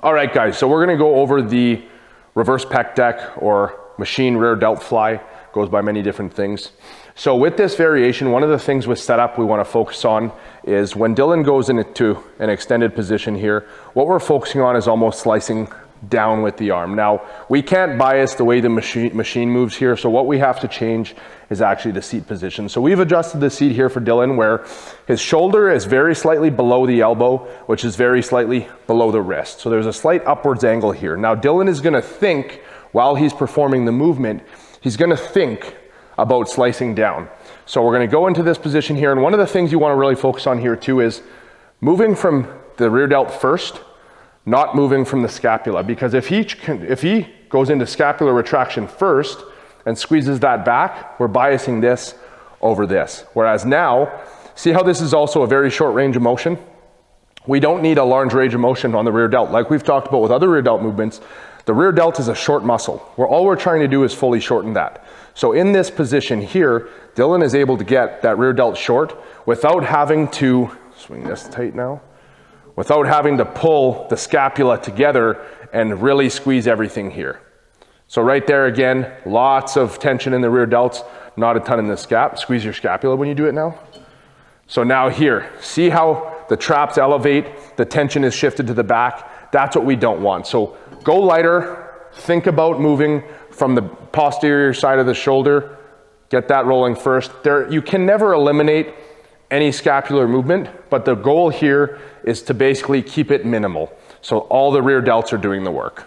All right, guys, so we're gonna go over the reverse pec deck or machine rear delt fly, goes by many different things. So with this variation, one of the things with setup we wanna focus on is when Dillon goes into an extended position here, what we're focusing on is almost slicing down with the arm. Now, we can't bias the way the machine moves here, so what we have to change is actually the seat position. So we've adjusted the seat here for Dillon where his shoulder is very slightly below the elbow, which is very slightly below the wrist. So there's a slight upwards angle here. Now Dillon is gonna think, while he's performing the movement, he's gonna think about slicing down. So we're gonna go into this position here, and one of the things you wanna really focus on here too is moving from the rear delt first, not moving from the scapula, because if he goes into scapular retraction first and squeezes that back, we're biasing this over this. Whereas now, see how this is also a very short range of motion? We don't need a large range of motion on the rear delt. Like we've talked about with other rear delt movements, the rear delt is a short muscle, where all we're trying to do is fully shorten that. So in this position here, Dillon is able to get that rear delt short without having to, swing this tight now, without having to pull the scapula together and really squeeze everything here. So right there again, lots of tension in the rear delts, not a ton in the scap. Squeeze your scapula when you do it now. So now here, see how the traps elevate, the tension is shifted to the back. That's what we don't want. So go lighter, think about moving from the posterior side of the shoulder, get that rolling first. You can never eliminate any scapular movement, but the goal here is to basically keep it minimal. So all the rear delts are doing the work.